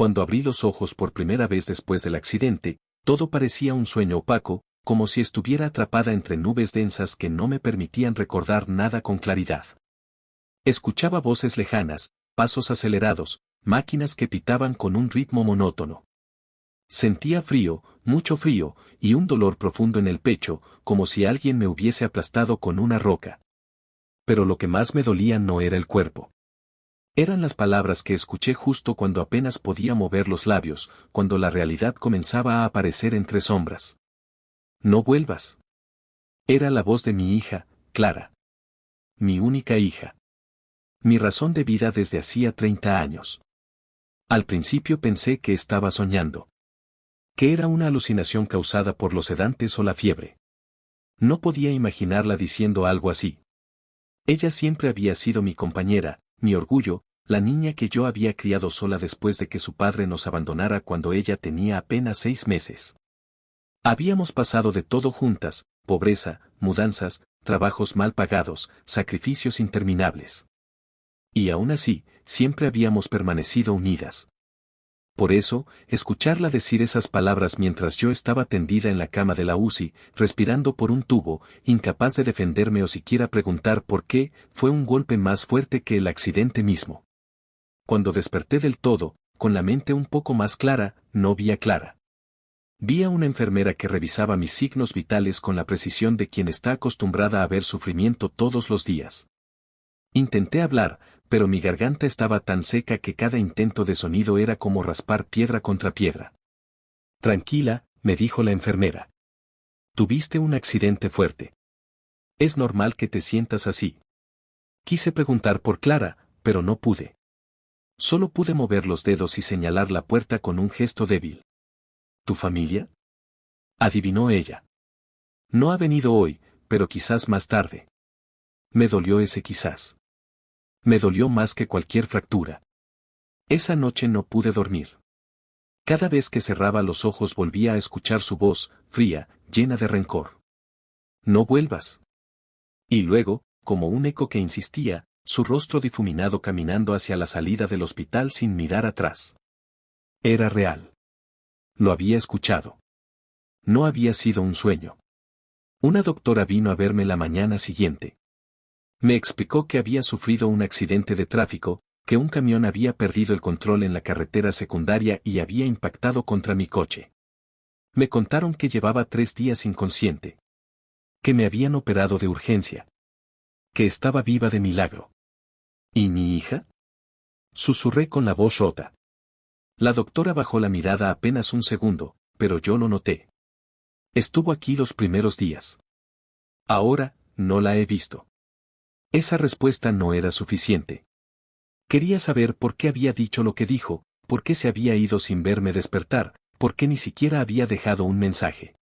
Cuando abrí los ojos por primera vez después del accidente, todo parecía un sueño opaco, como si estuviera atrapada entre nubes densas que no me permitían recordar nada con claridad. Escuchaba voces lejanas, pasos acelerados, máquinas que pitaban con un ritmo monótono. Sentía frío, mucho frío, y un dolor profundo en el pecho, como si alguien me hubiese aplastado con una roca. Pero lo que más me dolía no era el cuerpo. Eran las palabras que escuché justo cuando apenas podía mover los labios, cuando la realidad comenzaba a aparecer entre sombras. No vuelvas. Era la voz de mi hija, Clara. Mi única hija. Mi razón de vida desde hacía 30 años. Al principio pensé que estaba soñando. Que era una alucinación causada por los sedantes o la fiebre. No podía imaginarla diciendo algo así. Ella siempre había sido mi compañera, mi orgullo, la niña que yo había criado sola después de que su padre nos abandonara cuando ella tenía apenas 6 meses. Habíamos pasado de todo juntas, pobreza, mudanzas, trabajos mal pagados, sacrificios interminables. Y aún así, siempre habíamos permanecido unidas. Por eso, escucharla decir esas palabras mientras yo estaba tendida en la cama de la UCI, respirando por un tubo, incapaz de defenderme o siquiera preguntar por qué, fue un golpe más fuerte que el accidente mismo. Cuando desperté del todo, con la mente un poco más clara, no vi a Clara. Vi a una enfermera que revisaba mis signos vitales con la precisión de quien está acostumbrada a ver sufrimiento todos los días. Intenté hablar, pero mi garganta estaba tan seca que cada intento de sonido era como raspar piedra contra piedra. Tranquila, me dijo la enfermera. Tuviste un accidente fuerte. Es normal que te sientas así. Quise preguntar por Clara, pero no pude. Solo pude mover los dedos y señalar la puerta con un gesto débil. ¿Tu familia? Adivinó ella. No ha venido hoy, pero quizás más tarde. Me dolió ese quizás. Me dolió más que cualquier fractura. Esa noche no pude dormir. Cada vez que cerraba los ojos volvía a escuchar su voz, fría, llena de rencor. No vuelvas. Y luego, como un eco que insistía, su rostro difuminado caminando hacia la salida del hospital sin mirar atrás. Era real. Lo había escuchado. No había sido un sueño. Una doctora vino a verme la mañana siguiente. Me explicó que había sufrido un accidente de tráfico, que un camión había perdido el control en la carretera secundaria y había impactado contra mi coche. Me contaron que llevaba 3 días inconsciente. Que me habían operado de urgencia. Que estaba viva de milagro. ¿Y mi hija? Susurré con la voz rota. La doctora bajó la mirada apenas un segundo, pero yo lo noté. Estuvo aquí los primeros días. Ahora, no la he visto. Esa respuesta no era suficiente. Quería saber por qué había dicho lo que dijo, por qué se había ido sin verme despertar, por qué ni siquiera había dejado un mensaje.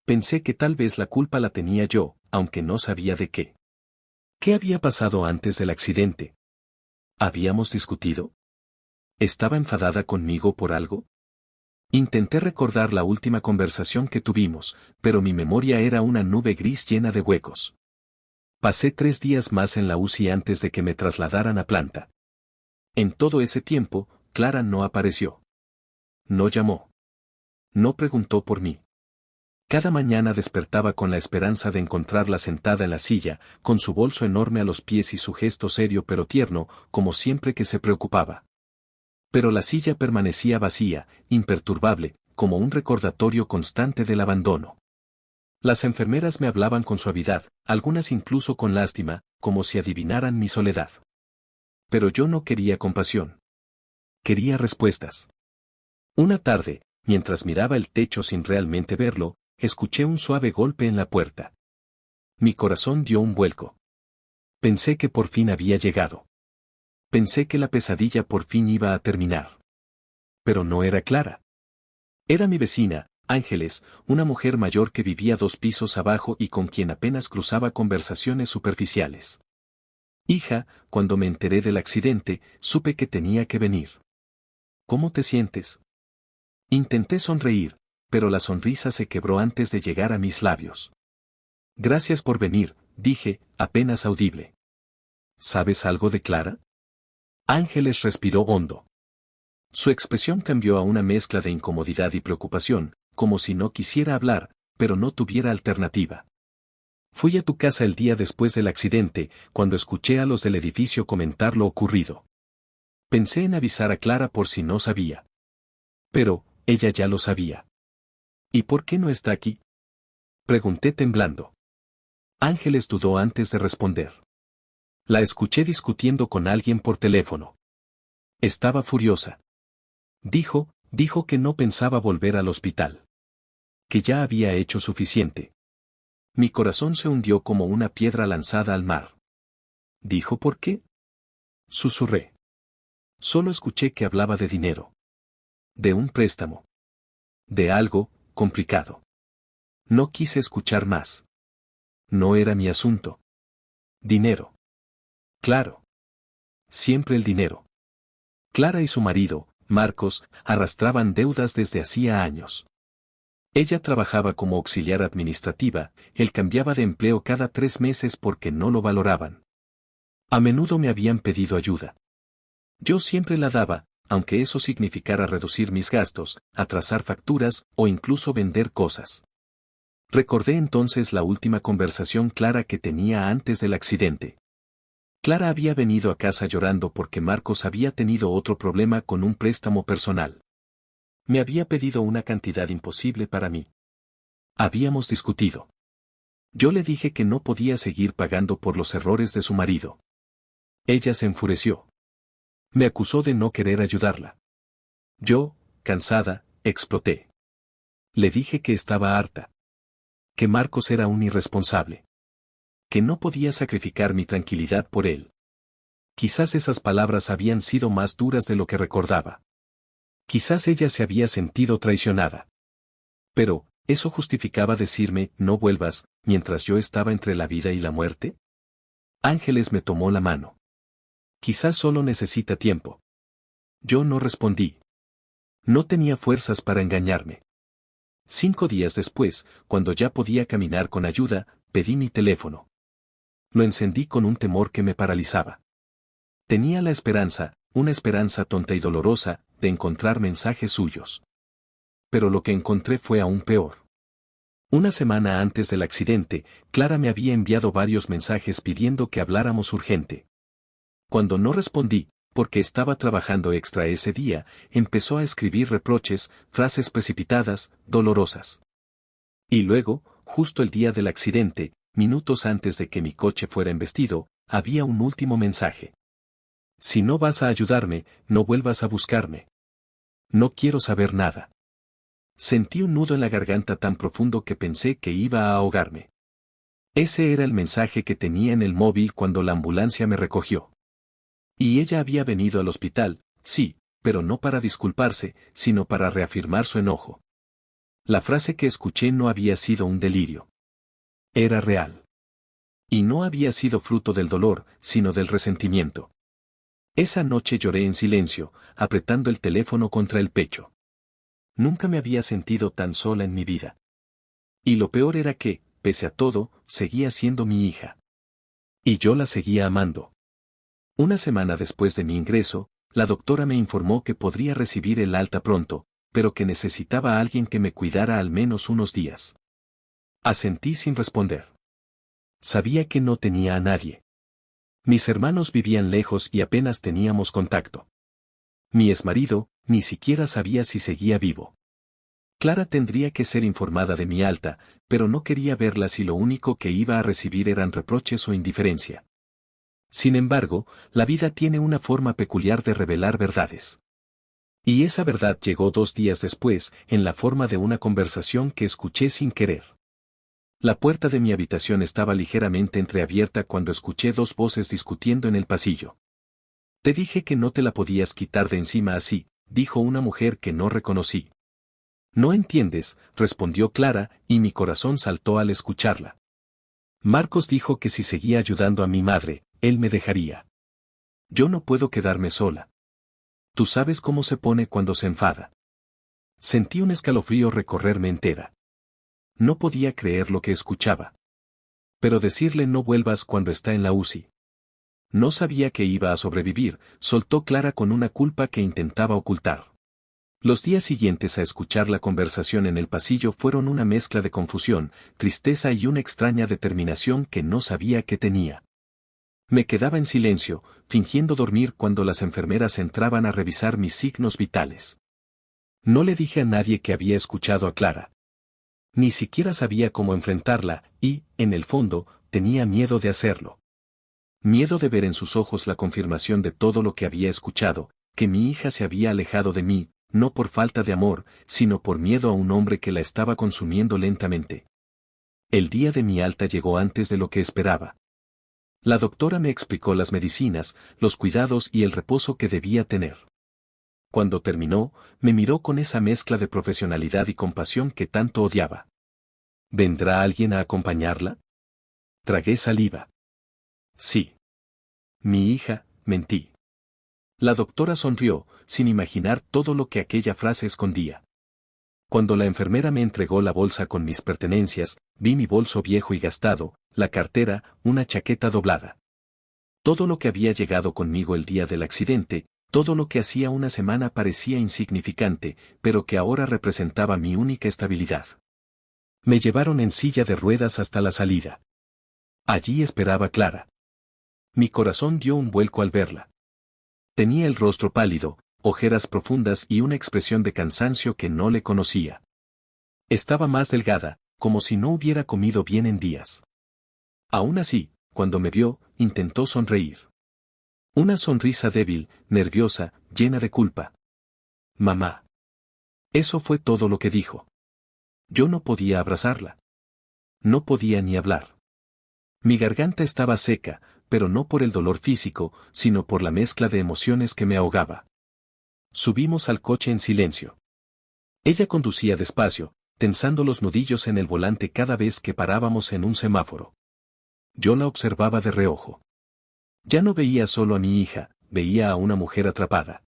Pensé que tal vez la culpa la tenía yo, aunque no sabía de qué. ¿Qué había pasado antes del accidente? ¿Habíamos discutido? ¿Estaba enfadada conmigo por algo? Intenté recordar la última conversación que tuvimos, pero mi memoria era una nube gris llena de huecos. Pasé 3 días más en la UCI antes de que me trasladaran a planta. En todo ese tiempo, Clara no apareció. No llamó. No preguntó por mí. Cada mañana despertaba con la esperanza de encontrarla sentada en la silla, con su bolso enorme a los pies y su gesto serio pero tierno, como siempre que se preocupaba. Pero la silla permanecía vacía, imperturbable, como un recordatorio constante del abandono. Las enfermeras me hablaban con suavidad, algunas incluso con lástima, como si adivinaran mi soledad. Pero yo no quería compasión. Quería respuestas. Una tarde, mientras miraba el techo sin realmente verlo, escuché un suave golpe en la puerta. Mi corazón dio un vuelco. Pensé que por fin había llegado. Pensé que la pesadilla por fin iba a terminar. Pero no era Clara. Era mi vecina, Ángeles, una mujer mayor que vivía 2 pisos abajo y con quien apenas cruzaba conversaciones superficiales. Hija, cuando me enteré del accidente, supe que tenía que venir. ¿Cómo te sientes? Intenté sonreír, pero la sonrisa se quebró antes de llegar a mis labios. Gracias por venir, dije, apenas audible. ¿Sabes algo de Clara? Ángeles respiró hondo. Su expresión cambió a una mezcla de incomodidad y preocupación, como si no quisiera hablar, pero no tuviera alternativa. Fui a tu casa el día después del accidente, cuando escuché a los del edificio comentar lo ocurrido. Pensé en avisar a Clara por si no sabía. Pero, ella ya lo sabía. ¿Y por qué no está aquí? Pregunté temblando. Ángeles dudó antes de responder. La escuché discutiendo con alguien por teléfono. Estaba furiosa. Dijo que no pensaba volver al hospital. Que ya había hecho suficiente. Mi corazón se hundió como una piedra lanzada al mar. ¿Dijo por qué? Susurré. Solo escuché que hablaba de dinero. De un préstamo. De algo complicado. No quise escuchar más. No era mi asunto. Dinero. Claro. Siempre el dinero. Clara y su marido, Marcos, arrastraban deudas desde hacía años. Ella trabajaba como auxiliar administrativa, él cambiaba de empleo cada 3 meses porque no lo valoraban. A menudo me habían pedido ayuda. Yo siempre la daba, aunque eso significara reducir mis gastos, atrasar facturas o incluso vender cosas. Recordé entonces la última conversación Clara que tenía antes del accidente. Clara había venido a casa llorando porque Marcos había tenido otro problema con un préstamo personal. Me había pedido una cantidad imposible para mí. Habíamos discutido. Yo le dije que no podía seguir pagando por los errores de su marido. Ella se enfureció. Me acusó de no querer ayudarla. Yo, cansada, exploté. Le dije que estaba harta. Que Marcos era un irresponsable. Que no podía sacrificar mi tranquilidad por él. Quizás esas palabras habían sido más duras de lo que recordaba. Quizás ella se había sentido traicionada. Pero, ¿eso justificaba decirme, no vuelvas, mientras yo estaba entre la vida y la muerte? Ángeles me tomó la mano. Quizás solo necesita tiempo. Yo no respondí. No tenía fuerzas para engañarme. 5 días después, cuando ya podía caminar con ayuda, pedí mi teléfono. Lo encendí con un temor que me paralizaba. Tenía la esperanza, una esperanza tonta y dolorosa, de encontrar mensajes suyos. Pero lo que encontré fue aún peor. Una semana antes del accidente, Clara me había enviado varios mensajes pidiendo que habláramos urgente. Cuando no respondí, porque estaba trabajando extra ese día, empezó a escribir reproches, frases precipitadas, dolorosas. Y luego, justo el día del accidente, minutos antes de que mi coche fuera embestido, había un último mensaje. Si no vas a ayudarme, no vuelvas a buscarme. No quiero saber nada. Sentí un nudo en la garganta tan profundo que pensé que iba a ahogarme. Ese era el mensaje que tenía en el móvil cuando la ambulancia me recogió. Y ella había venido al hospital, sí, pero no para disculparse, sino para reafirmar su enojo. La frase que escuché no había sido un delirio. Era real. Y no había sido fruto del dolor, sino del resentimiento. Esa noche lloré en silencio, apretando el teléfono contra el pecho. Nunca me había sentido tan sola en mi vida. Y lo peor era que, pese a todo, seguía siendo mi hija. Y yo la seguía amando. Una semana después de mi ingreso, la doctora me informó que podría recibir el alta pronto, pero que necesitaba a alguien que me cuidara al menos unos días. Asentí sin responder. Sabía que no tenía a nadie. Mis hermanos vivían lejos y apenas teníamos contacto. Mi exmarido, ni siquiera sabía si seguía vivo. Clara tendría que ser informada de mi alta, pero no quería verla si lo único que iba a recibir eran reproches o indiferencia. Sin embargo, la vida tiene una forma peculiar de revelar verdades. Y esa verdad llegó 2 días después, en la forma de una conversación que escuché sin querer. La puerta de mi habitación estaba ligeramente entreabierta cuando escuché 2 voces discutiendo en el pasillo. Te dije que no te la podías quitar de encima así, dijo una mujer que no reconocí. No entiendes, respondió Clara, y mi corazón saltó al escucharla. Marcos dijo que si seguía ayudando a mi madre, él me dejaría. Yo no puedo quedarme sola. Tú sabes cómo se pone cuando se enfada. Sentí un escalofrío recorrerme entera. No podía creer lo que escuchaba. Pero decirle no vuelvas cuando está en la UCI. No sabía que iba a sobrevivir, soltó Clara con una culpa que intentaba ocultar. Los días siguientes a escuchar la conversación en el pasillo fueron una mezcla de confusión, tristeza y una extraña determinación que no sabía que tenía. Me quedaba en silencio, fingiendo dormir cuando las enfermeras entraban a revisar mis signos vitales. No le dije a nadie que había escuchado a Clara. Ni siquiera sabía cómo enfrentarla, y, en el fondo, tenía miedo de hacerlo. Miedo de ver en sus ojos la confirmación de todo lo que había escuchado, que mi hija se había alejado de mí, no por falta de amor, sino por miedo a un hombre que la estaba consumiendo lentamente. El día de mi alta llegó antes de lo que esperaba. La doctora me explicó las medicinas, los cuidados y el reposo que debía tener. Cuando terminó, me miró con esa mezcla de profesionalidad y compasión que tanto odiaba. ¿Vendrá alguien a acompañarla? Tragué saliva. Sí. Mi hija, mentí. La doctora sonrió, sin imaginar todo lo que aquella frase escondía. Cuando la enfermera me entregó la bolsa con mis pertenencias, vi mi bolso viejo y gastado, la cartera, una chaqueta doblada. Todo lo que había llegado conmigo el día del accidente, todo lo que hacía una semana parecía insignificante, pero que ahora representaba mi única estabilidad. Me llevaron en silla de ruedas hasta la salida. Allí esperaba Clara. Mi corazón dio un vuelco al verla. Tenía el rostro pálido, ojeras profundas y una expresión de cansancio que no le conocía. Estaba más delgada, como si no hubiera comido bien en días. Aún así, cuando me vio, intentó sonreír. Una sonrisa débil, nerviosa, llena de culpa. Mamá. Eso fue todo lo que dijo. Yo no podía abrazarla. No podía ni hablar. Mi garganta estaba seca, pero no por el dolor físico, sino por la mezcla de emociones que me ahogaba. Subimos al coche en silencio. Ella conducía despacio, tensando los nudillos en el volante cada vez que parábamos en un semáforo. Yo la observaba de reojo. Ya no veía solo a mi hija, veía a una mujer atrapada.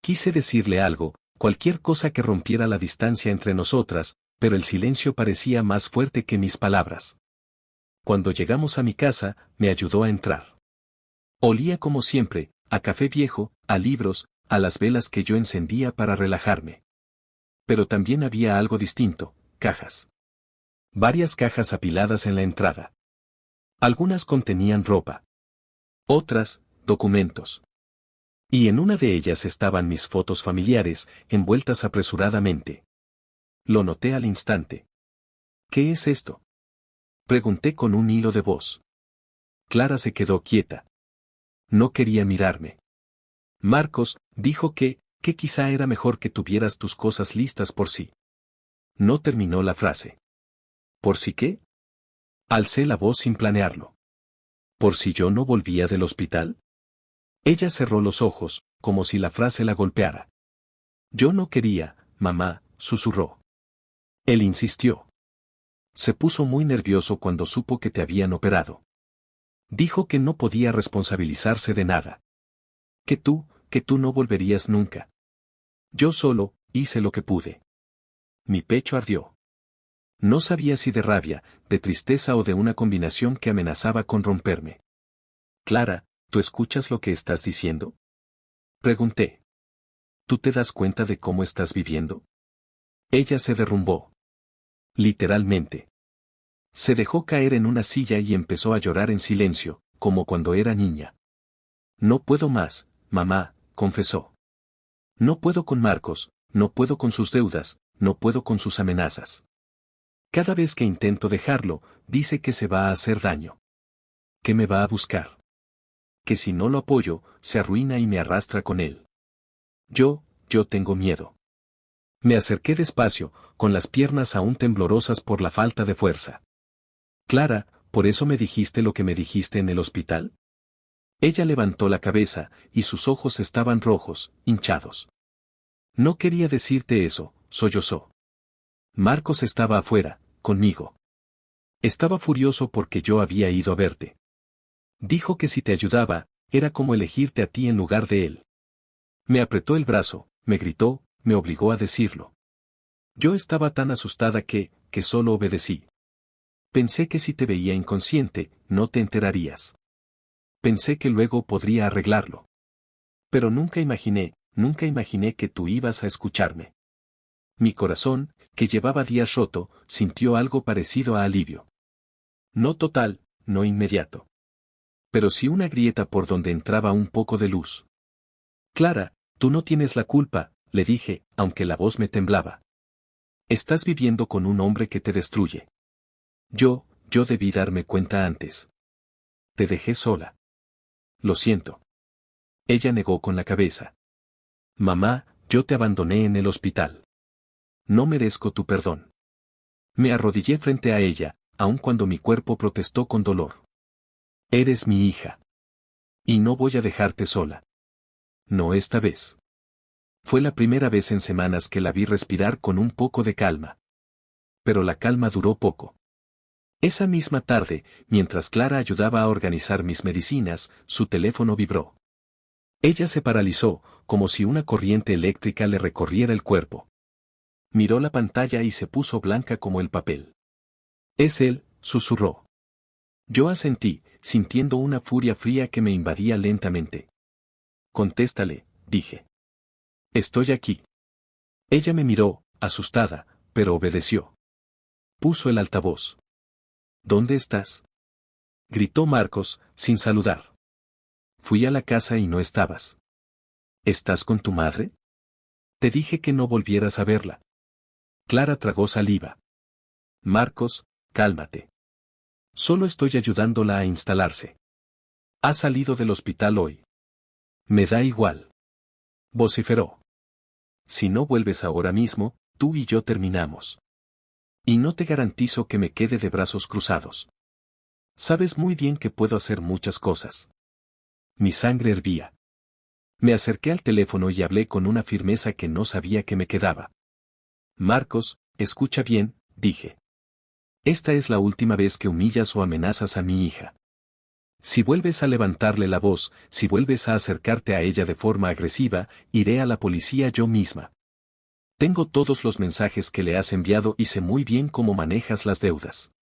Quise decirle algo, cualquier cosa que rompiera la distancia entre nosotras, pero el silencio parecía más fuerte que mis palabras. Cuando llegamos a mi casa, me ayudó a entrar. Olía como siempre, a café viejo, a libros, a las velas que yo encendía para relajarme. Pero también había algo distinto, cajas. Varias cajas apiladas en la entrada. Algunas contenían ropa. Otras, documentos. Y en una de ellas estaban mis fotos familiares, envueltas apresuradamente. Lo noté al instante. ¿Qué es esto? Pregunté con un hilo de voz. Clara se quedó quieta. No quería mirarme. Marcos, dijo que quizá era mejor que tuvieras tus cosas listas por sí. No terminó la frase. ¿Por si qué? Alcé la voz sin planearlo. ¿Por si yo no volvía del hospital? Ella cerró los ojos, como si la frase la golpeara. Yo no quería, mamá, susurró. Él insistió. Se puso muy nervioso cuando supo que te habían operado. Dijo que no podía responsabilizarse de nada. Que tú no volverías nunca. Yo solo, hice lo que pude. Mi pecho ardió. No sabía si de rabia, de tristeza o de una combinación que amenazaba con romperme. Clara, ¿tú escuchas lo que estás diciendo? Pregunté. ¿Tú te das cuenta de cómo estás viviendo? Ella se derrumbó. Literalmente. Se dejó caer en una silla y empezó a llorar en silencio, como cuando era niña. No puedo más, mamá, confesó. No puedo con Marcos, no puedo con sus deudas, no puedo con sus amenazas. Cada vez que intento dejarlo, dice que se va a hacer daño. Que me va a buscar. Que si no lo apoyo, se arruina y me arrastra con él. Yo tengo miedo. Me acerqué despacio, con las piernas aún temblorosas por la falta de fuerza. Clara, ¿por eso me dijiste lo que me dijiste en el hospital? Ella levantó la cabeza, y sus ojos estaban rojos, hinchados. No quería decirte eso, sollozó. Marcos estaba afuera, conmigo. Estaba furioso porque yo había ido a verte. Dijo que si te ayudaba, era como elegirte a ti en lugar de él. Me apretó el brazo, me gritó, me obligó a decirlo. Yo estaba tan asustada que solo obedecí. Pensé que si te veía inconsciente, no te enterarías. Pensé que luego podría arreglarlo. Pero nunca imaginé que tú ibas a escucharme. Mi corazón, que llevaba días roto, sintió algo parecido a alivio. No total, no inmediato. Pero sí una grieta por donde entraba un poco de luz. Clara, tú no tienes la culpa, le dije, aunque la voz me temblaba. Estás viviendo con un hombre que te destruye. Yo debí darme cuenta antes. Te dejé sola. Lo siento. Ella negó con la cabeza. Mamá, yo te abandoné en el hospital. No merezco tu perdón. Me arrodillé frente a ella, aun cuando mi cuerpo protestó con dolor. Eres mi hija. Y no voy a dejarte sola. No esta vez. Fue la primera vez en semanas que la vi respirar con un poco de calma. Pero la calma duró poco. Esa misma tarde, mientras Clara ayudaba a organizar mis medicinas, su teléfono vibró. Ella se paralizó, como si una corriente eléctrica le recorriera el cuerpo. Miró la pantalla y se puso blanca como el papel. Es él, susurró. Yo asentí, sintiendo una furia fría que me invadía lentamente. Contéstale, dije. Estoy aquí. Ella me miró, asustada, pero obedeció. Puso el altavoz. ¿Dónde estás? Gritó Marcos, sin saludar. Fui a la casa y no estabas. ¿Estás con tu madre? Te dije que no volvieras a verla. Clara tragó saliva. Marcos, cálmate. Solo estoy ayudándola a instalarse. Ha salido del hospital hoy. Me da igual. Vociferó. Si no vuelves ahora mismo, tú y yo terminamos. Y no te garantizo que me quede de brazos cruzados. Sabes muy bien que puedo hacer muchas cosas. Mi sangre hervía. Me acerqué al teléfono y hablé con una firmeza que no sabía que me quedaba. Marcos, escucha bien, dije. Esta es la última vez que humillas o amenazas a mi hija. Si vuelves a levantarle la voz, si vuelves a acercarte a ella de forma agresiva, iré a la policía yo misma. Tengo todos los mensajes que le has enviado y sé muy bien cómo manejas las deudas.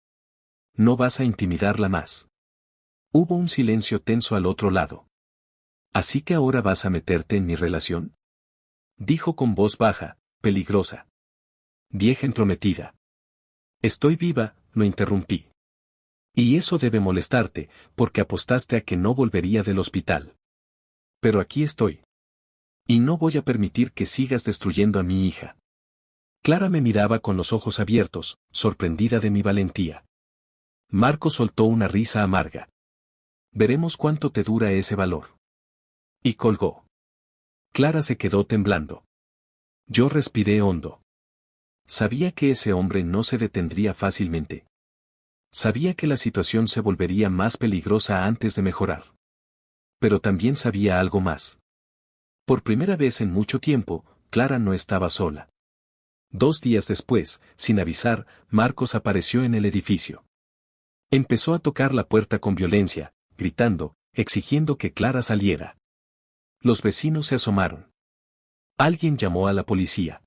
No vas a intimidarla más. Hubo un silencio tenso al otro lado. ¿Así que ahora vas a meterte en mi relación? Dijo con voz baja, peligrosa. Vieja entrometida. Estoy viva, lo interrumpí. Y eso debe molestarte, porque apostaste a que no volvería del hospital. Pero aquí estoy. Y no voy a permitir que sigas destruyendo a mi hija. Clara me miraba con los ojos abiertos, sorprendida de mi valentía. Marco soltó una risa amarga. Veremos cuánto te dura ese valor. Y colgó. Clara se quedó temblando. Yo respiré hondo. Sabía que ese hombre no se detendría fácilmente. Sabía que la situación se volvería más peligrosa antes de mejorar. Pero también sabía algo más. Por primera vez en mucho tiempo, Clara no estaba sola. 2 días después, sin avisar, Marcos apareció en el edificio. Empezó a tocar la puerta con violencia, gritando, exigiendo que Clara saliera. Los vecinos se asomaron. Alguien llamó a la policía.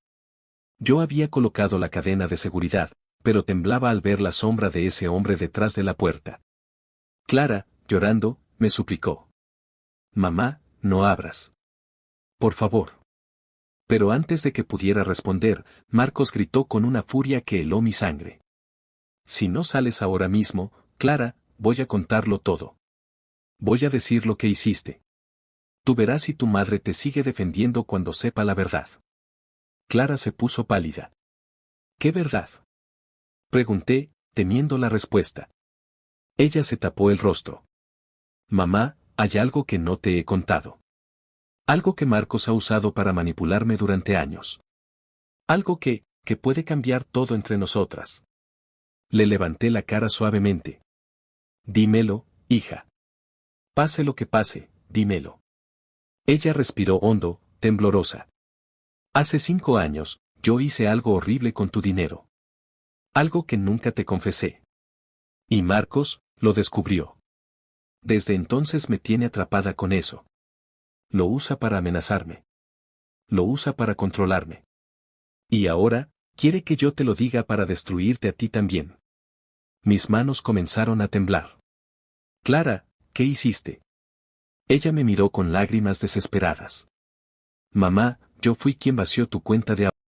Yo había colocado la cadena de seguridad, pero temblaba al ver la sombra de ese hombre detrás de la puerta. Clara, llorando, me suplicó. Mamá, no abras. Por favor. Pero antes de que pudiera responder, Marcos gritó con una furia que heló mi sangre. Si no sales ahora mismo, Clara, voy a contarlo todo. Voy a decir lo que hiciste. Tú verás si tu madre te sigue defendiendo cuando sepa la verdad. Clara se puso pálida. ¿Qué verdad? Pregunté, temiendo la respuesta. Ella se tapó el rostro. Mamá, hay algo que no te he contado. Algo que Marcos ha usado para manipularme durante años. Algo que puede cambiar todo entre nosotras. Le levanté la cara suavemente. Dímelo, hija. Pase lo que pase, dímelo. Ella respiró hondo, temblorosa. Hace 5 años, yo hice algo horrible con tu dinero. Algo que nunca te confesé. Y Marcos, lo descubrió. Desde entonces me tiene atrapada con eso. Lo usa para amenazarme. Lo usa para controlarme. Y ahora, quiere que yo te lo diga para destruirte a ti también. Mis manos comenzaron a temblar. Clara, ¿qué hiciste? Ella me miró con lágrimas desesperadas. Mamá, yo fui quien vació tu cuenta de